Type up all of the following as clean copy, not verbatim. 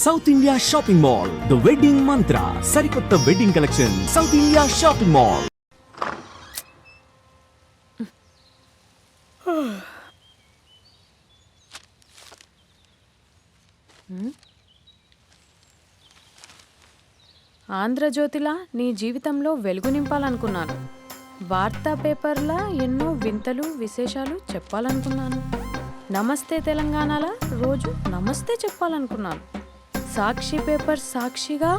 South India shopping mall, the wedding Mantra, సరికొత్త wedding collection, South India shopping mall. ఆంధ్రజ్యోతిలా నీ జీవితంలో వెలుగు నింపాలనుకున్నాను. వార్తా పేపర్లా ఎన్నో వింతలు విశేషాలు చెప్పాలనుకున్నాను. నమస్తే తెలంగాణలా రోజు నమస్తే చెప్పాలనుకున్నాను. సాక్షి పేపర్ సాక్షిగా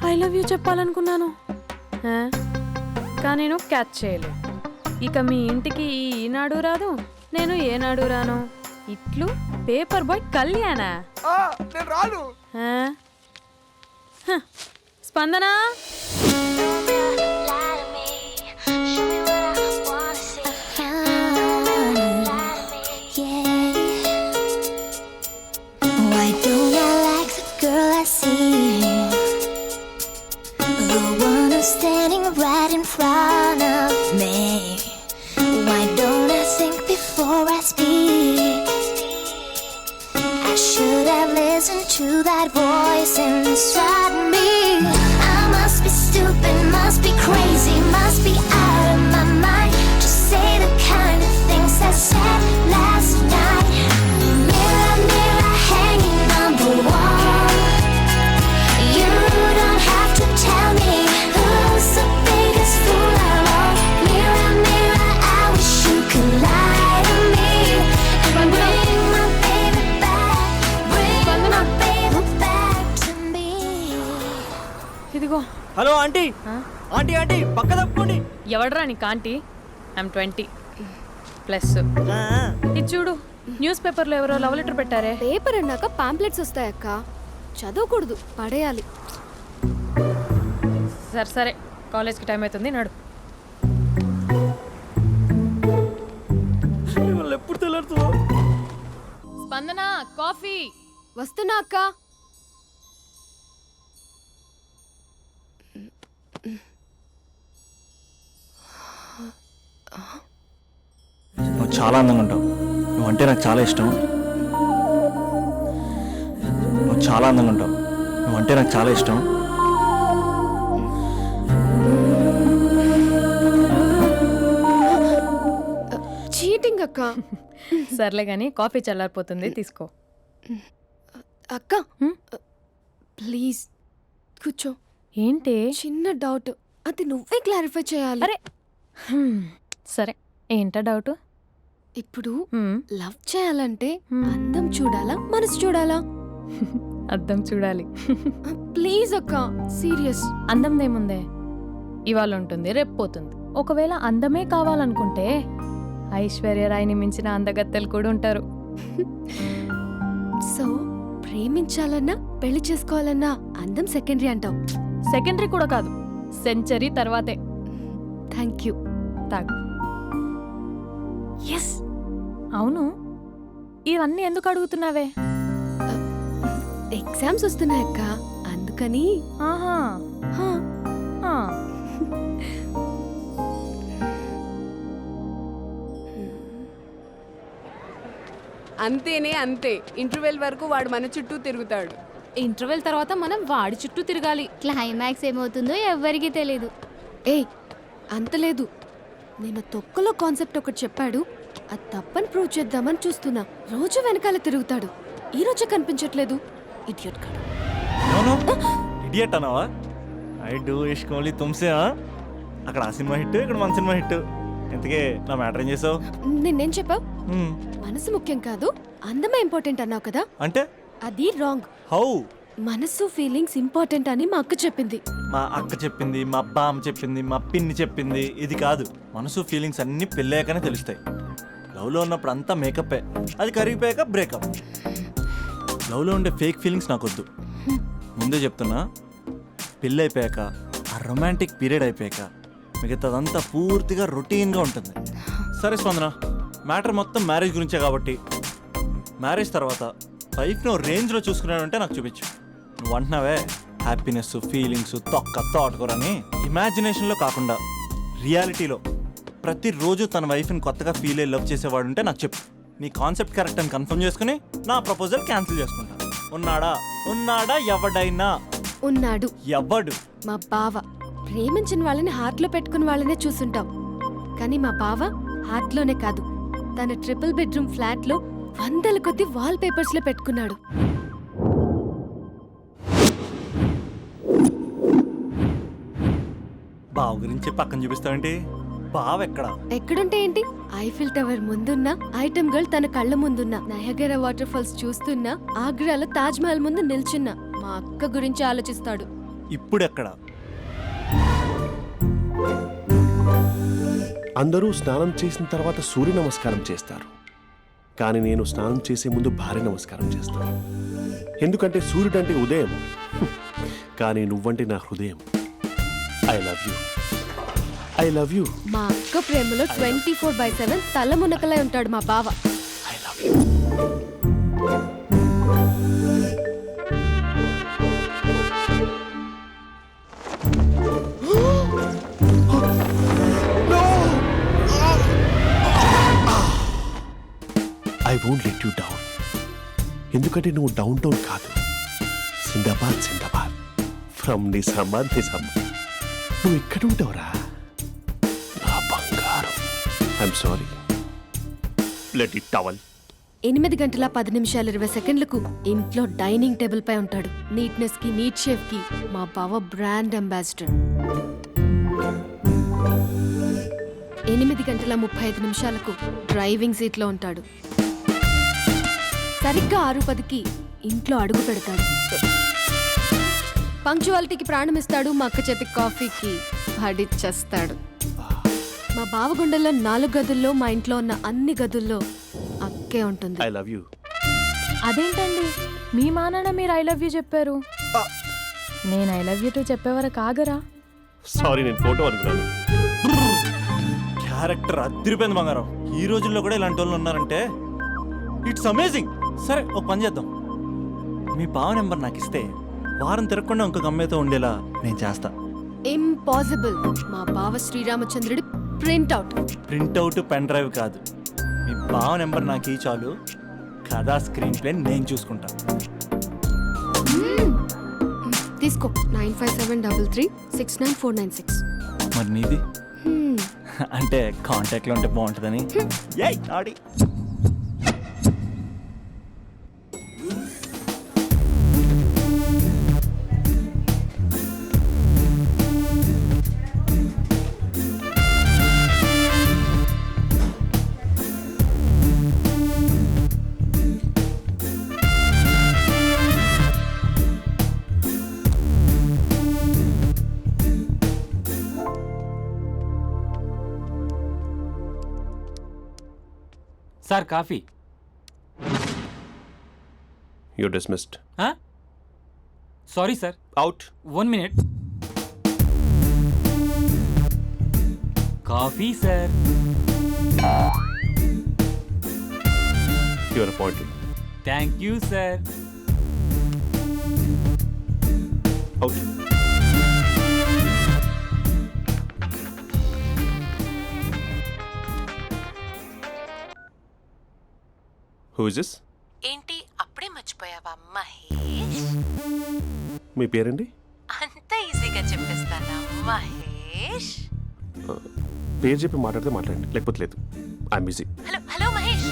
ఐ లవ్ యూ చెప్పాలనుకున్నాను. కానీ నేను క్యాచ్ చేయలేదు. ఇక మీ ఇంటికి ఈనాడు రాదు, నేను ఏనాడు రాను. ఇట్లు పేపర్ బాయ్ కళ్యాణా? స్పందన, standing right in front of me. Why don't I think before I speak? I should have listened to that voice inside me. I must be stupid, must be crazy, must be out of my mind to say the kind of things I said last night. Mirror, mirror, hanging on the wall, you don't have to tell me who's the biggest fool of all. Mirror, mirror, I wish you could lie to me and bring my baby back, bring my baby back to me. ఇదిగో. Hello aunty, aunty aunty పక్క తప్పుకోండి. ఎవడరా నీ కాంటీ? I'm 20+. ఇది చూడు, news పేపర్లో ఎవరో love letter పెట్టారే. Paper అన్నాక పాంప్లెట్స్ వస్తాయక్క, చదవకూడదు, పడేయాలి. సరే సరే, కాలేజ్కి టైం అవుతుంది, నడు. ఎప్పుడు తెల్లారుతుందో. స్పందన, కాఫీ. వస్తున్నా అక్క. నువ్వు చాలా అందంగా ఉంటావు. నువ్వంటే నాకు చాలా ఇష్టం. నువ్వు చాలా అందంగా ఉంటావు. నువ్వంటే నాకు చాలా ఇష్టం. చీటింగ్ అక్క. సర్లే కానీ కాఫీ చల్లారిపోతుంది, తీసుకో. అక్క ప్లీజ్ కూర్చో. ఏంటి? చిన్న డౌట్, అది నువ్వే క్లారిఫై చేయాలి. అరే సరే, ఏంటా డౌట్? ఇప్పుడు లవ్ చేయాలంటే అందం చూడాలా, మనసు చూడాలా? అద్దం చూడాలి. ప్లీజ్ అక్క, సీరియస్. అందం ఇవాళ ఉంటుంది, రేపు పోతుంది. ఒకవేళ అందమే కావాలనుకుంటే ఐశ్వర్యరాయ్ని మించిన అందగత్తెలు కూడా ఉంటారు. సో ప్రేమించాలన్నా పెళ్లి చేసుకోవాలన్నా అందం సెకండరీ అంటావు? సెకండరీ కూడా కాదు, సెంచరీ తర్వాతే. Thank you. తాగు. ఎస్. అవును, ఇవన్నీ ఎందుకు అడుగుతున్నావే? ఎగ్జామ్స్ వస్తున్నాయక్క, అందుకని. ఆహా. హా. ఆ. అంతేనే అంతే. ఇంటర్వెల్ వరకు వాడు మన చుట్టూ తిరుగుతాడు. ఇంటర్వెల్ తర్వాత మనం వాడి చుట్టూ తిరగాలి. క్లైమాక్స్ ఏమవుతుందో ఎవ్వరికీ తెలీదు. ఏయ్ అంత లేదు, నేను తొక్కలో కాన్సెప్ట్ ఒకటి చెప్పాడు, అది తప్పని ప్రూవ్ చేద్దామని చూస్తున్నా. రోజు వెనకాల తిరుగుతాడు, ఈ రోజే కనిపించట్లేదు. ఇడియట్ కాడు. ఇడియట్ అన్నావా? ఐ డూ ఇష్క్ ఓన్లీ తుమ్సే. అక్కడ ఆ సినిమా హిట్, ఇక్కడ మన సినిమా హిట్. ఇంతకే నా మ్యాటర్ ఏం చేసావు? నిన్నేం చెప్పావు? మనసు ముఖ్యం కాదు, అందమే ఇంపార్టెంట్ అన్నావు కదా. అంటే అది రాంగ్. హౌ? మనసు ఫీలింగ్స్ ఇంపార్టెంట్ అని మా అక్క చెప్పింది. మా అక్క చెప్పింది, మా బామ్మ చెప్పింది, మా పిన్ని చెప్పింది. ఇది కాదు, మనసు ఫీలింగ్స్ అన్ని పెళ్ళాకనే తెలుస్తాయి. లవ్లో ఉన్నప్పుడు అంతా మేకప్పే, అది కరిగిపోయాక బ్రేకప్. లవ్లో ఉండే ఫేక్ ఫీలింగ్స్ నాకొద్దు. ముందే చెప్తున్నా, పెళ్ళి అయిపోయాక, ఆ రొమాంటిక్ పీరియడ్ అయిపోయాక మిగతాదంతా పూర్తిగా రొటీన్గా ఉంటుంది. సరే స్పందన, మ్యాటర్ మొత్తం మ్యారేజ్ గురించే కాబట్టి మ్యారేజ్ తర్వాత లైఫ్ను రేంజ్లో చూసుకున్నాడంటే నాకు చూపించు. నువ్వు అంటున్నావే హ్యాపీనెస్, ఫీలింగ్స్, తోటకూరని ఇమాజినేషన్లో కాకుండా రియాలిటీలో ప్రతిరోజు తన వైఫ్ని కొత్తగా ఫీల్ అయ్యి లవ్ చేసేవాడు ఉంటే నాకు చెప్పు. నీ కాన్సెప్ట్ కరెక్ట్ అని కన్ఫర్మ్ చేసుకుని నా ప్రపోజల్ క్యాన్సిల్ చేసుకుంటా. ఉన్నాడా? ఉన్నాడా ఎవడైనా? ఉన్నాడు. ఎవడు? మా బావ. ప్రేమించిన వాళ్ళని హార్ట్లో పెట్టుకున్న వాళ్ళనే చూసుంటాం, కానీ మా బావ హార్ట్లోనే కాదు, తన ట్రిపుల్ బెడ్రూమ్ ఫ్లాట్లో వందల కొద్ది వాల్ పేపర్స్ లో పెట్టుకున్నాడు. బావ గురించి పక్కన చూపిస్తావేంటి? బావ ఎక్కడ? ఎక్కడుంటే ఏంటి? ఐఫిల్ టవర్ ముందున్న ఐటమ్ గర్ల్ తన కళ్ళ ముందున్న నయగరా వాటర్ ఫాల్స్ చూస్తున్నా, ఆగ్రాలో తాజ్ మహల్ ముందు నిల్చున్నా మా అక్క గురించి ఆలోచిస్తాడు. ఇప్పుడు ఎక్కడ? అందరూ స్నానం చేసిన తర్వాత సూర్య నమస్కారం చేస్తారు, కానీ నేను స్నానం చేసే ముందు భార్య నమస్కారం చేస్తాను. ఎందుకంటే సూర్యుడు అంటే ఉదయం, కానీ నువ్వంటే నా హృదయం. I love you, I love you. మా అక్క ప్రేమలో 24/7 తల మునకలై ఉంటాడు మా బావ. I love you. I won't let you down. ఎందుకంటే నువ్వు డౌన్ టౌన్ కాదు, జిందాబాద్ జిందాబాద్ ఫ్రమ్ నిజామాబాద్ నిజామాబాద్. నువ్వు ఇక్కడ ఉంటావురా నా బంగారం. I'm sorry, let it towel. 8 గంటల 10 నిమిషాలు 20 సెకండ్లకు ఇంట్లో డైనింగ్ టేబుల్ పై ఉంటాడు. నీట్నెస్ కి, నీట్ షేఫ్ కి మా బావ బ్రాండ్ అంబాసిడర్. 8 గంటల 35 నిమిషాలకు డ్రైవింగ్ సీట్ లో ఉంటాడు. సరిగ్గా 6:10కి ఇంట్లో అడుగు పెడతాడు. పంక్చువాలిటీకి ప్రాణం ఇస్తాడు. మా అక్క చేతి కాఫీకి పడిచ్చేస్తాడు. మా బావ గుండెల్లో 4 గదుల్లో, మా ఇంట్లో ఉన్న అన్ని గదుల్లో అక్కే ఉంటుంది. I love you. అదేంటండి, మీ మానాన్న మీరు ఐ లవ్ యూ చెప్పారు, నేను ఐ లవ్ యూ టు చెప్పేవరకు ఆగరా? సారీ, నేను ఫోటో అనుకున్నాను. క్యారెక్టర్ అదిరిపోయింది బంగారం. ఈ రోజుల్లో కూడా ఇలాంటి వాళ్ళు ఉన్నారంటే ఇట్స్ అమేజింగ్. సరే, ఒక పని చేద్దాం. మీ బావ నెంబర్ నాకు ఇస్తే వారం తిరగకుండా ఇంకొక అమ్మాయితో ఉండేలా నేను చేస్తా. ఇంపాసిబుల్. మా బావ శ్రీరామచంద్రుడి ప్రింట్అవుట్. ప్రింట్అవుట్, పెన్ డ్రైవ్ కాదు. మీ బావ నెంబర్ నాకు ఈ చాలు, కథా స్క్రీన్ ప్లే నేను చూసుకుంటా. తీసుకో. 9573369496. మరి నీది? అంటే కాంటాక్ట్లో ఉంటే బాగుంటుందని. ఏయ్ ఆడి. Sir coffee. You dismissed. Sorry sir. Out. 1 minute. Coffee sir. You are appointed. Thank you sir. Out. Who is this? ఏంటి అప్పుడే మర్చిపోయావా మహేష్? మీ పేరండి? అంత ఈజీగా చెప్పేస్తానా మహేష్? పేరు చెప్పి మాట్లాడితే మాట్లాడండి, లేకపోతే లేదు. I'm busy. Hello hello Mahesh.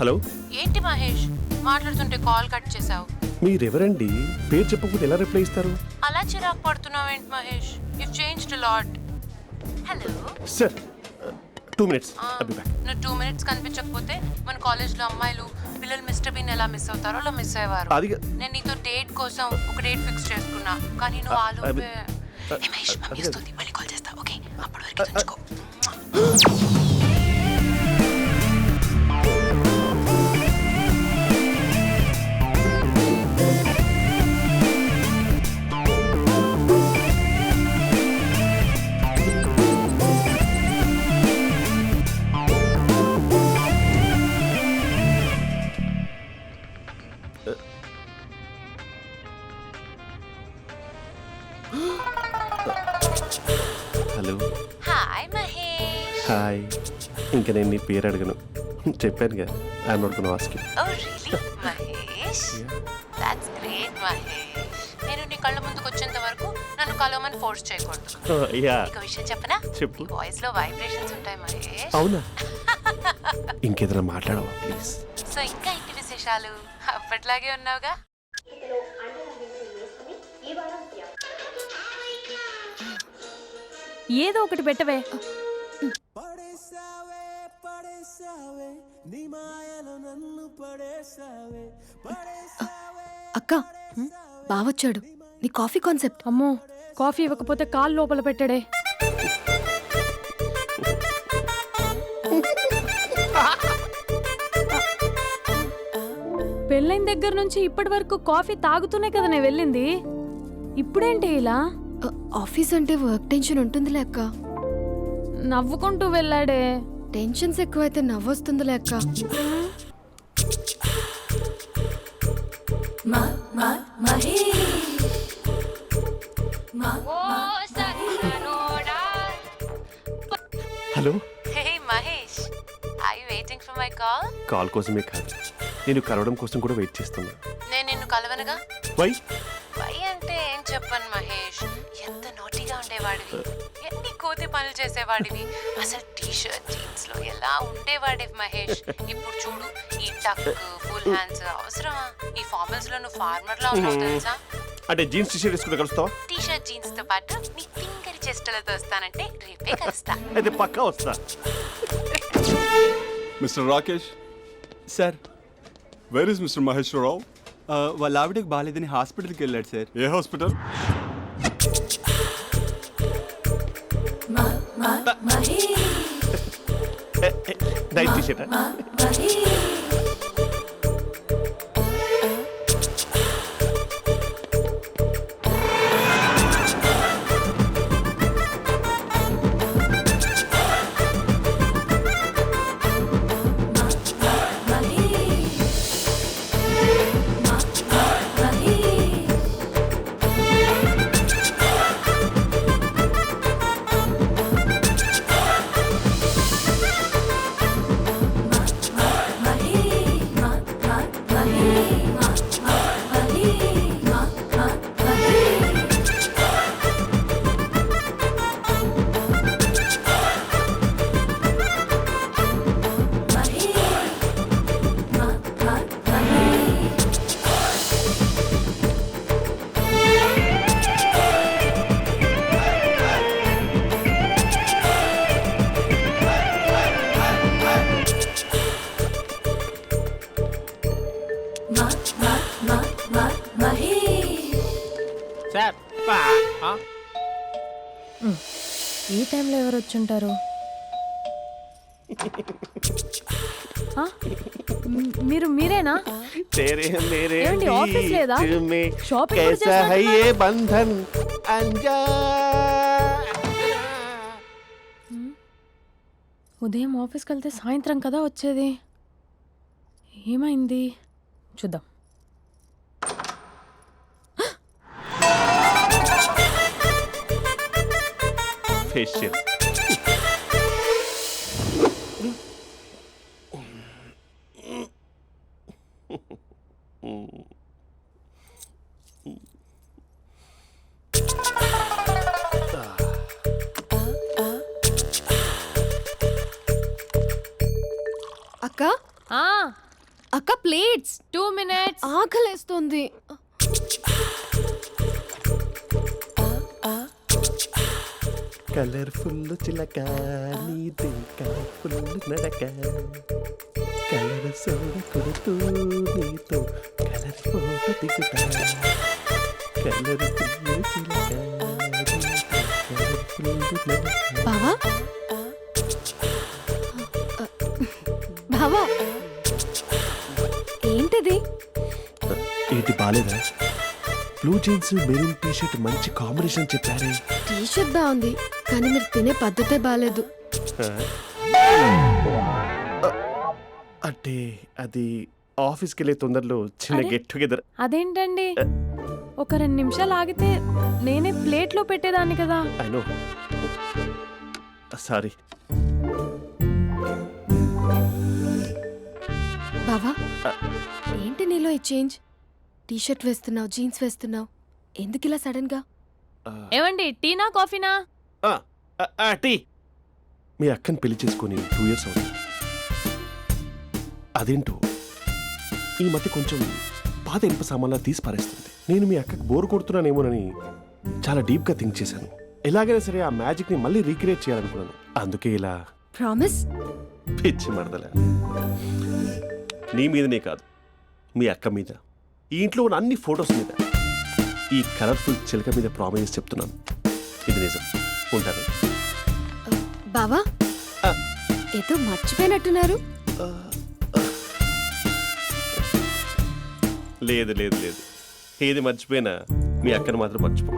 Hello. ఏంటి మహేష్ మాట్లాడుతుంటే కాల్ కట్ చేసావు? మీరెవరండి? పేరు చెప్పకపోతే ఎలా రిప్లై ఇస్తారు? అలా చిరాకు పడుతున్నావు ఏంటి Mahesh? You changed a lot. Hello sir, 2 minutes. I'll be back. నువ్వు 2 minutes కనిపించకపోతే మన కాలేజ్లో అమ్మాయిలు పిల్లలు మిస్టర్ బీన్ ఎలా మిస్ అవుతారో అలా మిస్ అయ్యేవారు. అది నేను నీతో డేట్ కోసం ఒక డేట్ ఫిక్స్ చేసుకున్నా, కానీ నువ్వు ఆలోపే. మహేష్ మమ్మీ వస్తుంది, మళ్ళీ కాల్ చేస్తా. ఓకే, అప్పటి వరకు ఉంచుకో. Hello hi Mahesh. హాయ్. ఇంకా నేను నీ పేరు అడగను, చెప్పాను కదా, I'm not gonna ask you. Oh really Mahesh, that's great Mahesh. నేను నీ కళ్ళ ముందుకు వచ్చేంత వరకు నన్ను కలవమని ఫోర్స్ చేయకూడదు. యా, ఒక విషయం చెప్పనా? చెప్పు. వాయిస్ లో వైబ్రేషన్స్ ఉంటాయి మహేష్. అవునా? ఇంకేదైనా మాట్లాడవా ప్లీజ్? సో ఇంకా ఇంటి విశేషాలు అప్పట్లాగే ఉన్నావుగా? ఏదో ఒకటి పెట్టవే. అక్క బావొచ్చాడు. నీ కాఫీ కాన్సెప్ట్. అమ్మో, కాఫీ ఇవ్వకపోతే కాలు లోపల పెట్టాడే. పెళ్ళైన దగ్గర నుంచి ఇప్పటి వరకు కాఫీ తాగుతూనే కదా నేను వెళ్ళింది. ఇప్పుడేంటి ఇలా? ఆఫీస్ అంటే వర్క్ టెన్షన్ ఉంటుందిలే అక్క. నవ్వుకుంటూ వెళ్ళాడే. టెన్షన్స్ ఎక్కువైతే నవ్వొస్తుందిలే అక్క. Hello. Hey Mahesh, are you waiting for my call? Call కోసమే కాదు, నేను కలవడం కోసం కూడా వెయిట్ చేస్తున్నా. నేను నిన్ను కలవనుగా. వై? వై అంటే ఏం చెప్పను మహేష్, ఎంత నోటిగా ఉండేవాడివి, ఎన్ని కోతి పనులు చేసేవాడివి, అసలు టీ షర్ట్ జీన్స్ లో ఎలా ఉండేవాడివి మహేష్. ఇప్పుడు చూడు, ఈ టక్ ఫుల్ హ్యాండ్స్ అవసరమా? ఈ ఫార్మల్స్ లో నువ్వు ఫార్మర్ లా ఉన్నావు తెలుసా? అంటే జీన్స్ టీ షర్ట్ వేసుకుంటే కలుస్తావా? టీ షర్ట్ జీన్స్ తో పాటు నీ ఫింగర్ చెస్టలతో వస్తానంటే రేపే కలుస్తా. అయితే పక్కా వస్తా. Mister Rakesh sir, where is mister Maheshwararao? వాళ్ళ ఆవిడకి బాగాలేదని హాస్పిటల్కి వెళ్ళాడు సార్. ఏ హాస్పిటల్? Night T shirt. ఈ టైంలో ఎవరు వచ్చుంటారు? మీరేనా? ఏమండి, ఆఫీస్ లేదా? షాపింగ్ కూడా చేస్తున్నారు? ఉదయం ఆఫీస్కి వెళ్తే సాయంత్రం కదా వచ్చేది. ఏమైంది చూద్దాం. ఫేషియల్. అక్క అక్క ప్లేట్స్. 2 minutes. ఆకలేస్తుంది. కలర్ఫుల్ చిలక నీదే కలర్ఫుల్ నడక, కలర్ సోడ కొడుతూ నీతో కలర్ ఫోటో దిగుతా, కలర్ఫుల్ చిలక బావా బావా, ఏంటిది? ఏంటి బాలేదా? Blue jeans maroon T shirt మంచి కాంబినేషన్ చెప్పారే. టీ షర్ట్ బాగుంది, కానీ మీరు తినే పద్ధతే బాగాలేదు. అంటే అది ఆఫీస్కి వెళ్ళే తొందరలో చిన్న అరే? Get together. అదేంటండి, ఒక 2 నిమిషాలు ఆగితే నేనే ప్లేట్లో పెట్టేదాన్ని కదా. I know, sorry. బావా ఏంటి నీలో ఈ చేంజ్? టీషర్ట్ వేస్తున్నావు, జీన్స్ వేస్తున్నావు, ఎందుకు ఇలా సడన్ గా? ఏవండి, టీనా కాఫీనా? టీ. మీ అక్కని పెళ్లి చేసుకొని 2 years అవుతుంది. అదేంటో ఈ మధ్య కొంచెం పాత ఇనుప సామాన్లా తీసి పారేస్తుంది. నేను మీ అక్కకు బోర్ కొడుతున్నానేమోనని చాలా డీప్గా థింక్ చేశాను. ఎలాగైనా సరే ఆ మ్యాజిక్ని మళ్ళీ రీక్రియేట్ చేయాలనుకున్నాను. అందుకే ఇలా. ప్రామిస్? పిచ్చి మరదల, నీ మీదనే కాదు, మీ అక్క మీద, ఈ ఇంట్లో ఉన్న అన్ని ఫొటోస్ మీద, ఈ కలర్ఫుల్ చిలక మీద ప్రామిస్ చెప్తున్నాను. ఇది నిజం. ఉంటాను. బావా ఏదో మర్చిపోయినట్టున్నారు. లేదు లేదు లేదు, ఏది మర్చిపోయినా మీ అక్కను మాత్రం మర్చిపో.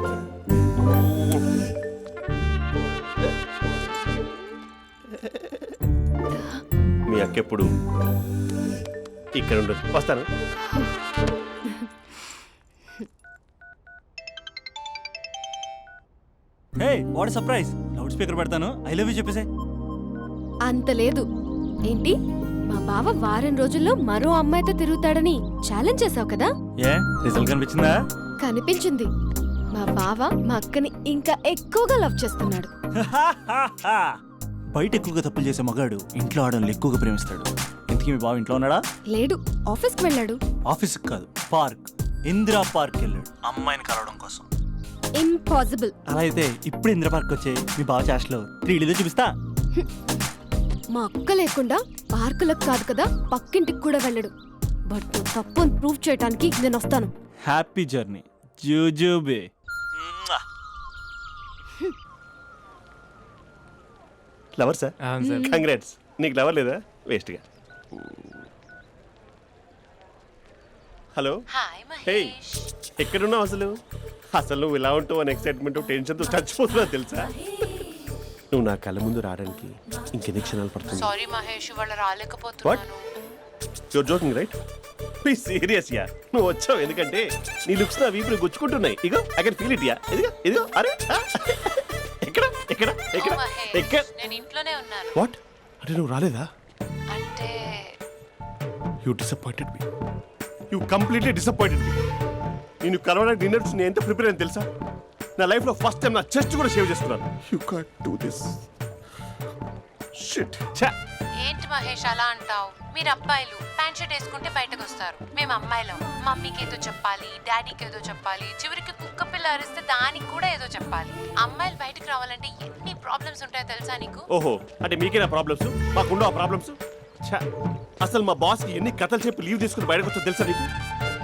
మీ అక్క ఎప్పుడు ఇక్కడ ఉండదు. వస్తాను. హే, వాట్ సర్ప్రైజ్! లౌడ్ స్పీకర్ పెడతాను, ఐ లవ్ యూ చెప్పేసే. అంత లేదు. ఏంటి, మా బావ వారం రోజుల్లో మరో అమ్మాయితో తిరుగుతాడని ఛాలెంజ్ చేసావు కదా? ఏ రిజల్ట్ కనిపించిందా? కనిపించింది. మా బావ మా అక్కని ఇంకా ఎక్కువగా లవ్ చేస్తున్నాడు. బయట ఎక్కువగా తప్పులు చేసే మగాడు ఇంట్లో ఆడవాళ్ళు ఎక్కువగా ప్రేమిస్తాడు. ఇంతకీ మీ బావ ఇంట్లో ఉన్నాడా? లేడు, ఆఫీస్కి వెళ్ళాడు. ఆఫీస్కి కాదు, పార్క్, ఇందిరా పార్క్ వెళ్ళాడు అమ్మాయిని కలవడం కోసం. ఇంపాసిబుల్. అలా అయితే ఇప్పుడు ఇందిరా పార్క్ వచ్చే మీ బావ చాష్లో 3Dలో చూపిస్తా. మా అక్క లేకుండా పార్కులకు కాదు కదా, పక్కింటికి కూడా వెళ్ళడు. బట్ నువ్వు తప్పు ప్రూవ్ చేయడానికి నేను వస్తాను. హ్యాపీ జర్నీ జూజూబే. Lover sir? కంగ్రాట్స్. నీకు లవర్ లేదా? వేస్ట్గా. హలో. Hi hey, Mahesh. ఎక్కడున్నావు అసలు? అసలు నువ్వు ఇలా ఉంటావు అని ఎక్సైట్మెంట్ టెన్షన్తో చచ్చిపోతున్నా తెలుసా? నువ్వు నా కళ్ళ ముందు రావడానికి ఇంకెన్ని క్షణాలు పడుతుంది? సారీ మహేష్, వాళ్ళు రాలేకపోతున్నాను. Your joking right? Please serious ya. నువ్వు వచ్చావు ఎందుకంటే నీ లుక్స్ నా వీపుని గుచ్చుకుంటున్నాయి. ఇగో I can feel it ya. ఇదిగో ఇదిగో. అరే ఎక్కడ ఎక్కడ ఎక్కడ ఎక్కడ? నేను ఇంట్లోనే ఉన్నాను. వాట్ అంటే నువ్వు రాలేదా? అంటే you disappointed me. You completely disappointed me. నేను కలవడానికి డిన్నర్స్ నేను ఎంత ప్రిపేర్ అని తెలుసా? నా లైఫ్లో ఫస్ట్ టైం నా చెస్ట్ కూడా సేవ్ చేస్తున్నాను. You can't do this. Shit. ఏంటి మహేష్ అలా అంటావు? మీరు అబ్బాయిలు ప్యాంట్ షర్ట్ వేసుకుంటే బయటకు వస్తారు. మేము అమ్మాయిలం, మమ్మీకి ఏదో చెప్పాలి, డాడీకి ఏదో చెప్పాలి, చివరికి కుక్క పిల్ల అరిస్తే దానికి కూడా ఏదో చెప్పాలి. అమ్మాయిలు బయటకు రావాలంటే ఎన్ని ప్రాబ్లమ్స్ ఉంటాయో తెలుసా నీకు? ఓహో, అంటే మీకేనా ప్రాబ్లమ్స్? మాకుండా ఆ ప్రాబ్లమ్స్? అసలు మా బాస్కి ఎన్ని కథలు చెప్పి లీవ్ తీసుకుని బయటకు వచ్చా తెలుసా నీకు?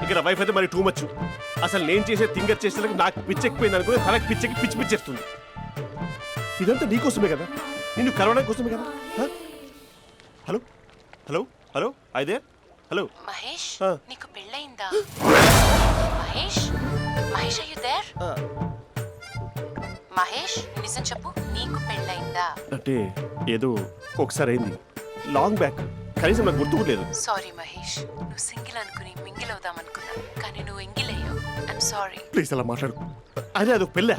ఇక్కడ వైఫ్ అయితే మరి టూ మచ్. అసలు నేను చేసే థింగర్ చేసేందుకు నాకు పిచ్చెక్కిపోయింది అనుకుని తనకి పిచ్చెక్కి పిచ్చి పిచ్చేస్తుంది. ఇదంతా నీకోసమే కదా, నిన్ను కరోనా కోసమే కదా. హలో హలో హలో అయితే హలో మహేష్, నీకు పెళ్ళయిందా? Mahesh, Mahesh are you there? Mahesh నిజం చెప్పు, నీకు పెళ్ళయిందా? అంటే ఏదో ఒకసారి అయింది, లాంగ్ బ్యాక్, కనీసం నాకు గుర్తుకోలేదు. సారీ మహేష్, నువ్వు సింగిల్ అనుకుని మింగిల్ అవుదాం అనుకున్నా, కానీ నువ్వు ఎంగిల్ అయ్యావు. I'm sorry. ప్లీజ్ అలా మాట్లాడు. అదే అదొక పెళ్ళా?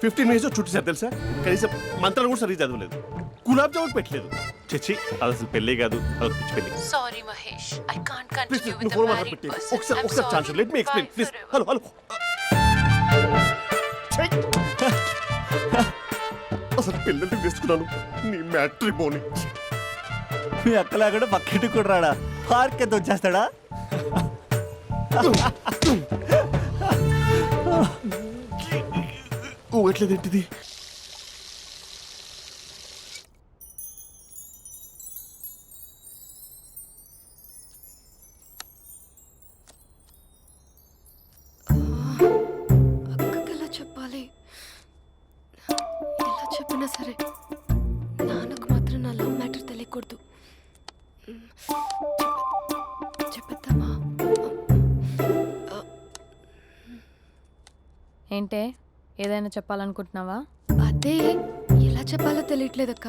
15 minutes చుట్టేసారు తెలుసా? కనీసం మంత్రాలు కూడా సరిగ్గా చదవలేదు, గులాబ్ జామున్ పెట్టలేదు. చచ్చి, అది అసలు పెళ్ళే కాదు, అదొక పిచ్చి పెళ్ళి. Sorry Mahesh, I can't please continue with నువ్వు ద ఫోన్ మ్యారీడ్ మాట్లాడి పర్సన్. ఒకసారి chance let me explain please. Hello hello. అసలు పిల్లల్ని తీసుకున్నాను నీ మ్యాట్రీ బోని. మీ అక్కలా కూడా పక్కింటి కూడా రాడా? పార్క్ ఎంత వచ్చేస్తాడా? ఎట్లేదేంటిది? అక్కకి ఎలా చెప్పాలి? ఎలా చెప్పినా సరే నాన్నకు మాత్రం నా లవ్ మ్యాటర్ తెలియకూడదు. చెప్పేద్దామా? ఏంటే, ఏదైనా చెప్పాలనుకుంటున్నావా? అదే ఎలా చెప్పాలో తెలియట్లేదక్క,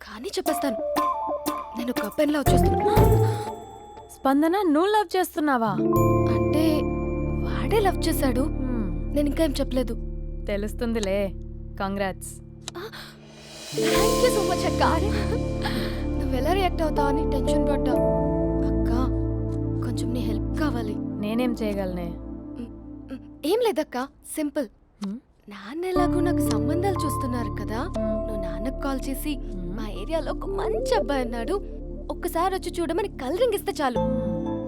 కానీ చెప్పేస్తాను. నేను ఒక అబ్బాయిలా వచ్చేస్తున్నా. స్పందన, నువ్వు లవ్ చేస్తున్నావా? అంటే వాడే లవ్ చేశాడు. నేను ఇంకా ఏం చెప్పలేదు. తెలుస్తుందిలే. Congrats. Thank you so much అక్క. నువ్వు ఎలా రియాక్ట్ అవుతావు అని టెన్షన్ పడ్డా. అక్క కొంచెం నీ హెల్ప్ కావాలి. నేనేం చేయగలనే? ఏం లేదక్క, సింపుల్. నాన్న ఎలాగో నాకు సంబంధాలు చూస్తున్నారు కదా, నువ్వు నాన్నకు కాల్ చేసి మా ఏరియాలో ఒక మంచి అబ్బాయి అన్నాడు, ఒక్కసారి వచ్చి చూడమని కలరింగ్ ఇస్తే చాలు.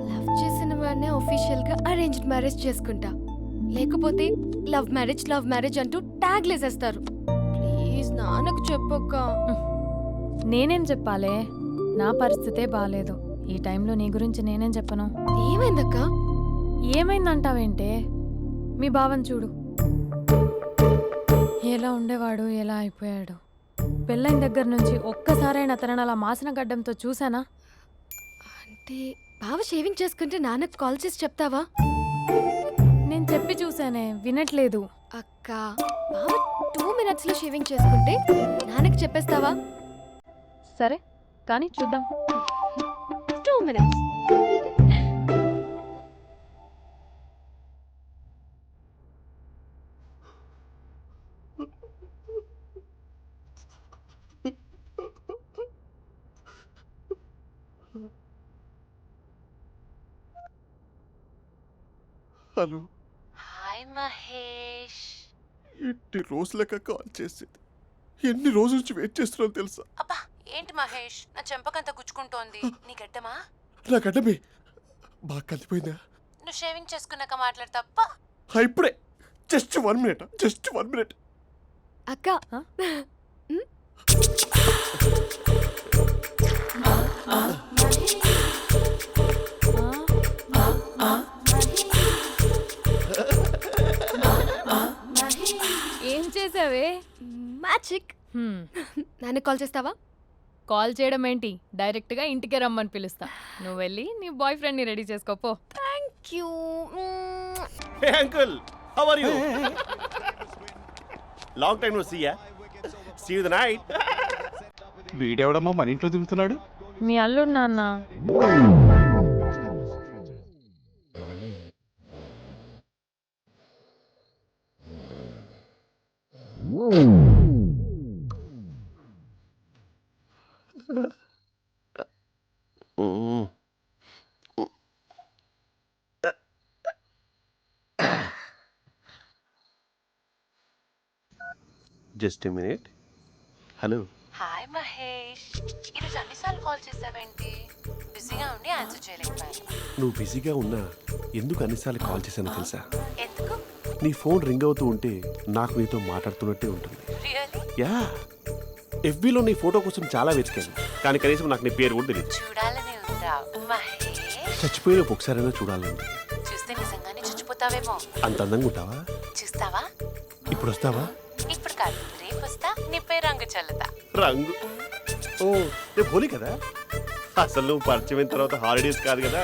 లవ్ చేసిన వాడినే ఒఫీషియల్ గా అరేంజ్డ్ మ్యారేజ్ చేసుకుంటా. లేకపోతే లవ్ మ్యారేజ్ అంటూ ట్యాగ్ లేసేస్తారు. ప్లీజ్ నాన్నకు చెప్పక్క. నేనేం చెప్పాలే? నా పరిస్థితే బాలేదు. ఈ టైంలో నీ గురించి నేనేం చెప్పను? ఏమైందక్క? ఏమైందంటావేంటే? మీ భావం చూడు, ఎలా ఉండేవాడు, ఎలా అయిపోయాడు. పెళ్ళైన దగ్గర నుంచి ఒక్కసారైనా తనని అలా మాసిన గడ్డంతో చూసానా? అంటే బావ షేవింగ్ చేసుకుంటే నాన్నకు కాల్ చేసి చెప్తావా? నేను చెప్పి చూసానే, వినట్లేదు. అక్క బావ 2 minutes లో షేవింగ్ చేసుకుంటే నాన్నకు చెప్పేస్తావా? సరే కానీ చూద్దాం. 2 minutes. హలో. హాయ్ మహేష్. ఎన్ని రోజులక కాల్ చేసేది? ఎన్ని రోజుల నుంచి వెయిట్ చేస్తున్నాను తెలుసా? అబ్బా ఏంటి మహేష్, నా చెంపకంత గుచ్చుకుంటోంది. నీ గడ్డమా? నా గడ్డమే బాగా కలిపోయిందా? నువ్వు షేవింగ్ చేసుకున్నాక మాట్లాడు తప్ప. ఇప్పుడే జస్ట్ 1 minute. అక్క ఏం చేసావే? మ్యాజిక్. నాన్నకు కాల్ చేస్తావా? కాల్ చేయడం ఏంటి, డైరెక్ట్ గా ఇంటికే రమ్మని పిలుస్తా. నువ్వు వెళ్ళి నీ బాయ్ ఫ్రెండ్ ని రెడీ చేసుకోపో. Thank you. Hey uncle, how are you? Long time no see ya. See you the night. వీడెవడమ్మా మన ఇంట్లో దిగుతున్నాడు? మీ అల్లుడు నాన్న. Just a minute. Hello. Hi Mahesh, ఈరోజు అన్నిసార్లు కాల్ చేసావేంటి? బిజీగా ఉండి ఆన్సర్ చేయలేకపోయాను. నువ్వు బిజీగా ఉన్నా ఎందుకు అన్నిసార్లు కాల్ చేశానో తెలుసా? ఎందుకు? నీ ఫోన్ రింగ్ అవుతూ ఉంటే నాకు నీతో మాట్లాడుతున్నట్టే ఉంటుంది. రియల్లీ? యా, ఎఫ్బీలో నీ ఫోటో కోసం చాలా వెతికాను, కానీ కనీసం నాకు నీ పేరు కూడా తెలియదు. చూడాలని ఉందా మహేష్? చచ్చిపోయిన ఒకసారైనా చూడాలండి. చూస్తే నిజంగానే చచ్చిపోతావేమో. అంత అందంగా ఉంటావా? చూస్తావా? ఇప్పుడు వస్తావా? ఇప్పుడు కాదు, రేపు వస్తా. నీపై రంగు చల్లుతా. రంగు? ఓ రేపు హోలీ కదా. అసలు నువ్వు పరిచయం తర్వాత హాలిడేస్ కాదు కదా,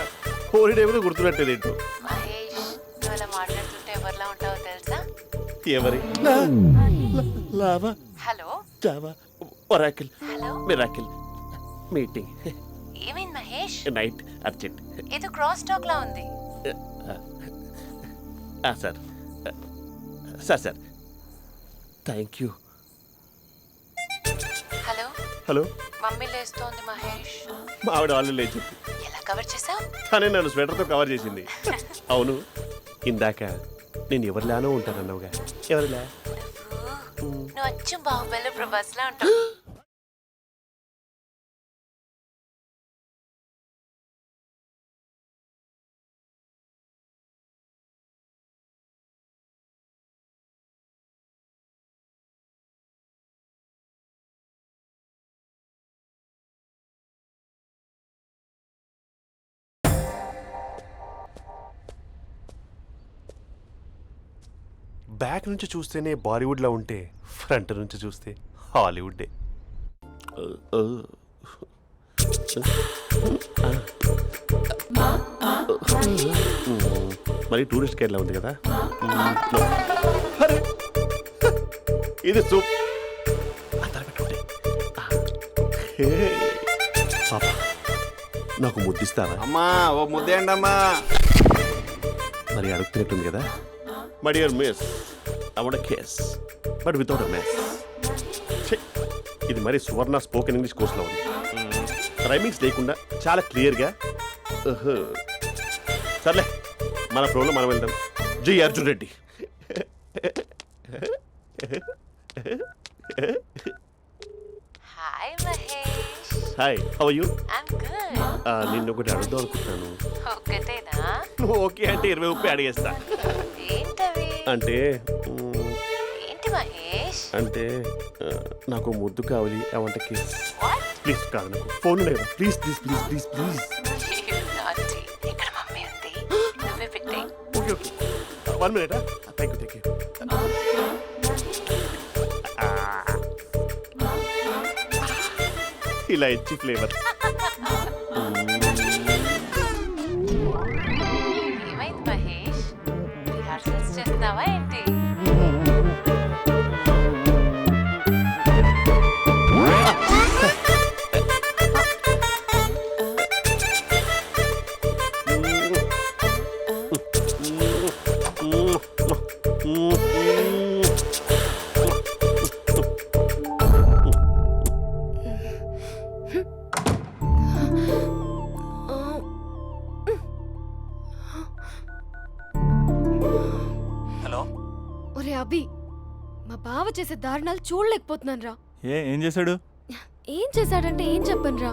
హోలిడే కూడా గుర్తున్నట్టేది ఏంటో. మహేష్, నువ్వు అలా మాట్లాడుతుంటే ఎవరిలా ఉంటావో తెలుసా? ఎవరి? Lava, hello, Java, Oracle, hello, miracle, meeting, ఏమైంది మహేష్? Night, urgent. ఏదో క్రాస్ టాక్ లా ఉంది. Sir sir sir thank you. Hello, hello. Mummy లేస్తోంది మహేష్. మా ఆవిడ వాళ్ళు లేచి ఎలా కవర్ చేసావు? తనే నన్ను స్వెటర్తో కవర్ చేసింది. అవును, ఇందాక నేను ఎవరిలానో ఉంటానన్నావుగా, ఎవరిలా? నువ్వు అచ్చం బాహుబలి ప్రభాస్ లా ఉంటావు. బ్యాక్ నుంచి చూస్తేనే బాలీవుడ్లో ఉంటే ఫ్రంట్ నుంచి చూస్తే హాలీవుడ్డే. మరి టూరిస్ట్ గైడ్లా ఉంది కదా. ఇది సూప్. పాపా నాకు ముద్దిస్తావా? అమ్మా ఓ ముద్దేయండి అమ్మా. మరి అడుగుతున్నట్టుంది కదా my dear miss I want kiss but without a miss. ఇది మరి సువర్ణ స్పోకెన్ ఇంగ్లీష్ కోర్సులో ఉంది. రైమింగ్స్ లేకుండా చాలా క్లియర్గా. సర్లే మన ఫ్లోలో మనం వెళ్దాం. జై Arjun Reddy. Hi Mahesh. Hi how you? I'm good. నిన్ను ఒకటి అడుగుదాం అనుకుంటున్నాను. ఒక్కటేనా? ఓకే అంటే 20 రూపాయలు అడిగేస్తా. ఏంటవి? అంటే ఏంటి మహేష్? అంటే నాకు ముద్దు కావాలి. I want kiss. ప్లీజ్ కాదు నాకు ఫోన్ లేదు. Please please please please please. ఇక్కడ మమ్మీ ఉంది, నువ్వే పెట్టే. Okay okay 1 minute. Thank you thank you. ఇలా ఇచ్చి ఫ్లేవర్. ఏమైంది మహేష్? రిహార్సల్స్ చేస్తున్నావా ఏంటి? హలో. ఒరే అభి, మా బావ చేసే దారుణాలు చూడలేకపోతున్నాను రా. ఏం చేశాడు? ఏం చేశాడంటే ఏం చెప్పను రా.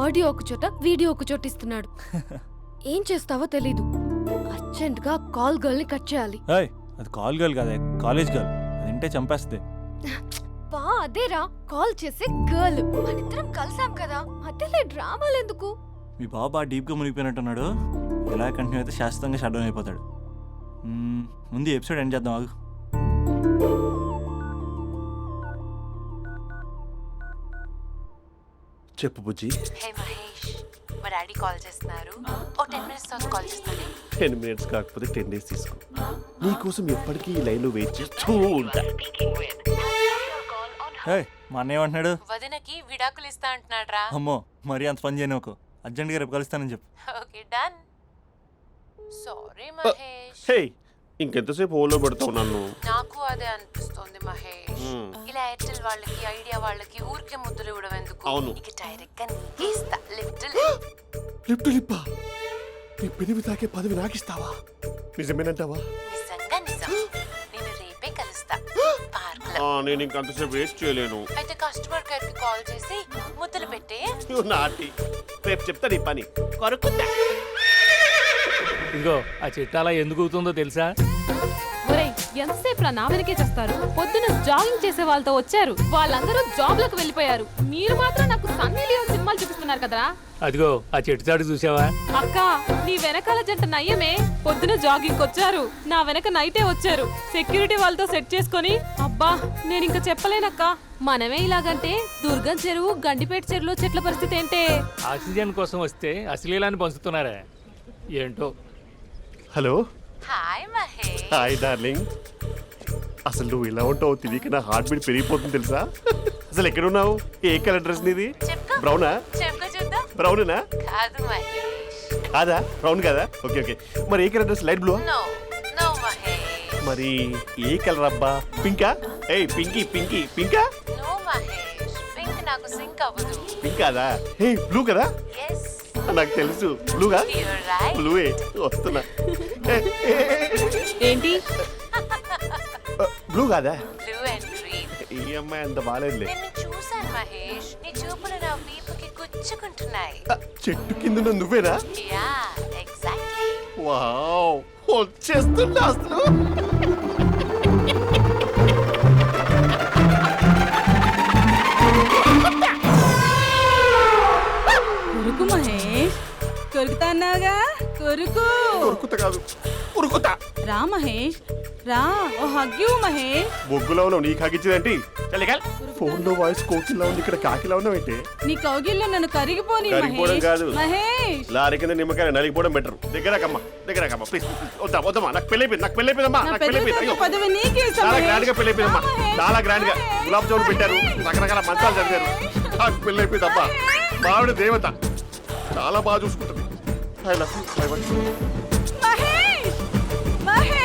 ఆడియో ఒక చోట వీడియో ఒక చోట ఇస్తున్నాడు. ఏం చేస్తావో తెలీదు. అర్జెంట్ గా కాల్ గర్ల్ ని కట్ చేయాలి. అది కాల్ గర్ల్ కాదే, కాలేజ్ గర్ల్. అది వింటే చంపేస్తుంది. బా అదేరా కాల్ చేసే గర్ల్. మనిద్దరం కలిసాం కదా, మధ్యలో డ్రామాలు ఎందుకు? మీ బాబా డీప్గా మునిగిపోయినట్టున్నాడు. ఎలా కంటిన్యూ అయితే శాశ్వతంగా షట్ డౌన్ అయిపోతాడు. ముందు ఎపిసోడ్ ఎండ్ చేద్దాం ఆగు. చెప్పు బుజ్జి. హే మహేష్, మా డాడీ కాల్ చేస్తున్నారు. ఓ 10 minutes తర్వాత కాల్ చేస్తాను. 10 minutes కాకపోతే 10 days తీసుకో. నీకోసం ఎప్పటికీ ఈ లైన్లో వెయిట్ చేస్తూ ఉంటా. మా అన్న ఏమంటున్నాడు? వదినకి విడాకులు ఇస్తా అంటున్నాడు రా. అమ్మో మరీ అంత పని చేయను. ఒక అర్జెంట్గా రేపు కలుస్తానని చెప్పు. Okay done. సారీ మహేష్. హే ఇంకెంతసేపు హోల్లో పెడతావు నన్ను? నాకు అదే అనిపిస్తుంది మహేష్. ఇలా ఎయిర్టెల్ వాళ్ళకి ఐడియా వాళ్ళకి ఊరికే ముద్దులు ఇవ్వడం ఎందుకు? అవును. ఇక డైరెక్ట్ గా నీకే ఇస్తా. లిప్టు లిప్పా నీ పెనివి తాకే పదవి నాకిస్తావా? నిజమేనంటావా? నిజంగా నిజం. నేను రేపే కలుస్తా పార్క్ లో. నేను ఇంకంతసేపు వెయిట్ చేయలేను. అయితే కస్టమర్ కేర్ కి కాల్ చేసి ముద్దులు పెట్టే. నాటి రేపు చెప్తా నీ పని. కొరుకుంటా. ఇదిగో ఆ చెట్టు అలా ఎందుకు అవుతుందో తెలుసా? ఒరేయ్ ఎంతసేపు నా వెనకే చేస్తారు? పొద్దున జాగింగ్ చేసే వాళ్ళతో వచ్చారు, వాళ్ళందరూ జాబ్లకు వెళ్ళిపోయారు. మీరు మాత్రం నాకు సన్నీ లియోన్ సినిమాలు చూపిస్తున్నారు కదరా. అదిగో ఆ చెట్టు చాటు చూసావా? అక్క నీ వెనకాల జంట నయ్యమే. పొద్దున జాగింగ్ వచ్చారు, నా వెనక నైటే వచ్చారు. సెక్యూరిటీ వాళ్ళతో సెట్ చేసుకొని అబ్బా నేను ఇంకా చెప్పలేనక్క. మనమే ఇలాగంటే దుర్గం చెరువు గండిపేట చెరువులో చెట్ల పరిస్థితి ఏంటే? ఆక్సిజన్ కోసం వస్తే అశ్లీలాన్ని పంచుతున్నారా ఏంటో. Hello. Hi Mahesh. Hi darling. అసలు నువ్వు ఇలా ఉంటావు తెలియక నా హార్ట్ బీట్ పెరిగిపోతుంది తెలుసా? అసలు ఎక్కడున్నావు? ఏ కలర్ డ్రెస్ నీది? బ్రౌనా? బ్రౌనేనా? కాదు మహేష్. కాదా? బ్రౌన్ కాదా? Okay okay. మరి ఏ colour dress? Light blue? No no Mahesh. మరి ఏ కలర్ అబ్బా? పింకా? ఏయ్ పింకీ పింకీ పింకా? నో మహేష్, పింక్ నాకు సింక్ అవ్వదు. పింక్ కాదా? ఏ బ్లూ కదా? yes నాకు తెలుసు బ్లూగా. you're right. బ్లూవే వస్తున్నా. ఏంటి బ్లూ కాదా? blue and green. ఈ అమ్మాయి అంత బాగాలేదులే. నిన్ను చూశాను మహేష్, నీ చూపులు నా వీపుకి గుచ్చుకుంటున్నాయి. చెట్టు కింద నువ్వేనా? Yeah exactly. వావ్ వచ్చేస్తున్నా అసలు. కొరుకు మహేష్, కొరుకుతా అన్నావుగా, కొరుకు. ఉరుకుతా కాదు ఉరుకుతా. రా మహేష్ రా, ఓ హగ్గు మహేష్. బొగ్గులో ఉన్నావు, నీకు హగిచ్చిందేంటి? ఫోన్ లో వాయిస్ కోకిలా ఉంది, ఇక్కడ కాకిలా ఉన్నావేంటి? నీ కౌగిల్లో నన్ను కరిగిపోని కరిగిపోవడం మహేష్. కాదు. మహేష్ లారీ కింద నిమ్మకాయ నలిగిపోవడం బెటర్. దగ్గరకమ్మా ప్లీజ్. వద్దా వద్దమ్మా, నాకు పెళ్ళైపోయిందమ్మా. నా నాకు పెద్ద పెళ్ళైపోయింది. అయ్యో పదవి నీకే ఇస్తా చాలా మహేష్. గ్రాండ్ గా పెళ్ళైపోయిందమ్మా. చాలా గ్రాండ్ గా గులాబ్ జామున్ పెట్టారు, రకరకాల మంచాలు చదివారు. నాకు పెళ్ళైపోయిందమ్మా. మావిడ దేవత, చాలా బాగా చూసుకుంటుంది. I love you.